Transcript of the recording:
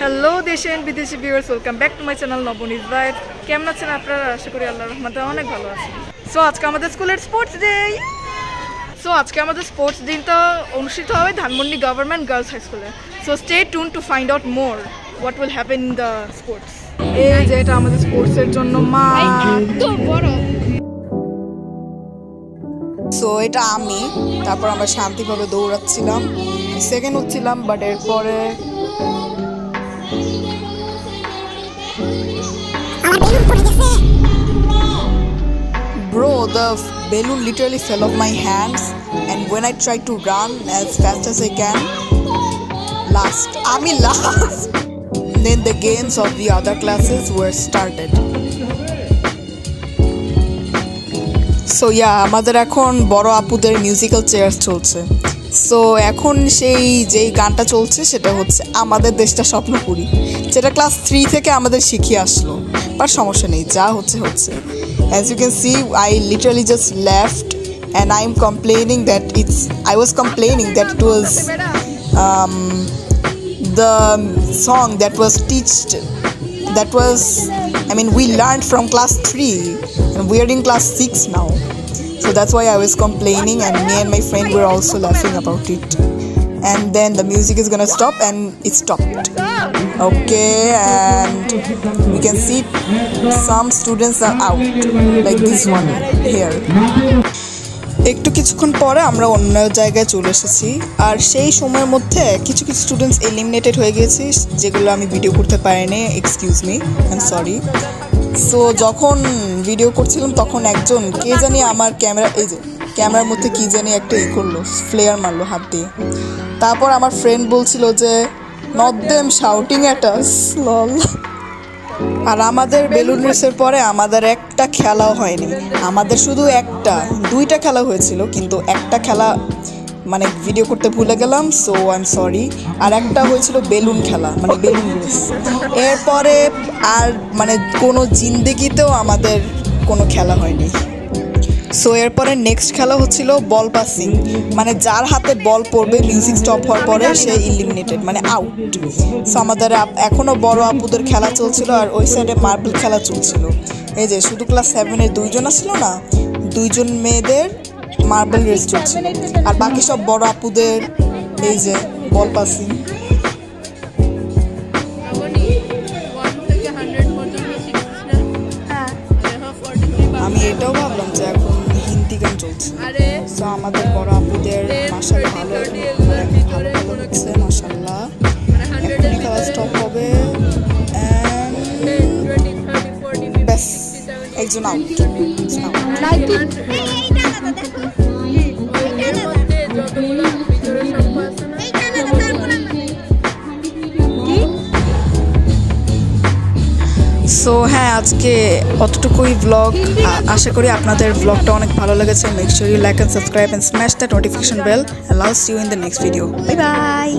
Hello দেশে and বিদেশি viewers, welcome back to my channel Navneet vibe. কেমন আছেন আপনারা? আশা করি আল্লাহর রহমতে অনেক ভালো আছেন। সো আজকে আমাদের স্কুলের স্পোর্টস ডে। সো আজকে আমাদের স্পোর্টস দিনটা অনুষ্ঠিত হবে ধানমন্ডি গভর্নমেন্ট গার্লস হাই স্কুলে। So stay tune to find out more what will happen in the sports. এই যে এটা আমাদের স্পোর্টসের জন্য মাঠ। সো এটা আমি, তারপর আমরা শান্তিভাবে দৌড়াচ্ছিলাম, সেকেন্ড হচ্ছিলাম, বাট এরপরে bro, the balloon literally fell off my hands, and when I tried to run as fast as I can, last, then the games of the other classes were started. So আমাদের এখন বড় আপুদের musical chair চলছে। So এখন সেই যেই গানটা চলছে সেটা হচ্ছে আমাদের দেশটা স্বপ্নপুরী, যেটা ক্লাস 3 থেকে আমাদের শিখিয়ে আসলো, বাট সমস্যা নেই, যা হচ্ছে হচ্ছে। As you can see, I literally just left and I was complaining that it was the song that was we learned from class 3 and we are in class 6 now. So that's why I was complaining, and me and my friend were also laughing about it. And then the music is gonna stop, and it stopped. Okay, and we can see some students are out, like this one here. একটু কিছুক্ষণ পরে আমরা অন্য জায়গায় চলে এসেছি, আর সেই সময়ের মধ্যে কিছু কিছু স্টুডেন্টস এলিমিনেটেড হয়ে গেছে, যেগুলো আমি ভিডিও করতে পারিনি। Excuse me, I am sorry. So যখন ভিডিও করছিলাম তখন একজন কে জানি আমার ক্যামেরার মধ্যে কি জানি একটা করলো, ফ্লেয়ার মারলো হাত দিয়ে। তারপর আমার ফ্রেন্ড বলছিল যে নট দেম শাউটিং অ্যাট আস, লল। আর আমাদের বেলুন রেসের পরে আমাদের একটা খেলাও হয়নি, আমাদের শুধু দুইটা খেলা হয়েছিল, কিন্তু একটা খেলা মানে ভিডিও করতে ভুলে গেলাম, সো আই এম সরি। আর একটা হয়েছিল বেলুন খেলা, মানে বেলুন রেস। এরপরে আর মানে কোনো জিন্দেগিতেও আমাদের কোনো খেলা হয়নি। সো এরপরে নেক্সট খেলা হচ্ছিল বল পাসিং, মানে যার হাতে বল পড়বে মিউজিক স্টপ হওয়ার পরে সে ইলিমিনেটেড, মানে আউট। সো আমাদের এখনও বড় আপুদের খেলা চলছিল, আর ওই সাইডে মার্বেল খেলা চলছিল। এই যে শুধু ক্লাস 7-এর 2জন আসছিল না, 2জন মেয়েদের মার্বেল রেস চলছিল, আর বাকি সব বড় আপুদের এই যে বল পাসিং। আমি এটাও ভাবলাম যে এখন হিন্দি গান চলছে। সো আমাদের বড় আপুদের মাশাআল্লাহ ভালো হচ্ছে, মাশাআল্লাহ। এখনই খেলা স্টপ হবে, ব্যাস একজন আউট। সো হ্যাঁ, আজকে অতটুকুই ব্লগ। আশা করি আপনাদের ব্লগটা অনেক ভালো লেগেছে। Make sure you like and subscribe and smash the notification bell, and I'll see you in the next video. Bye bye.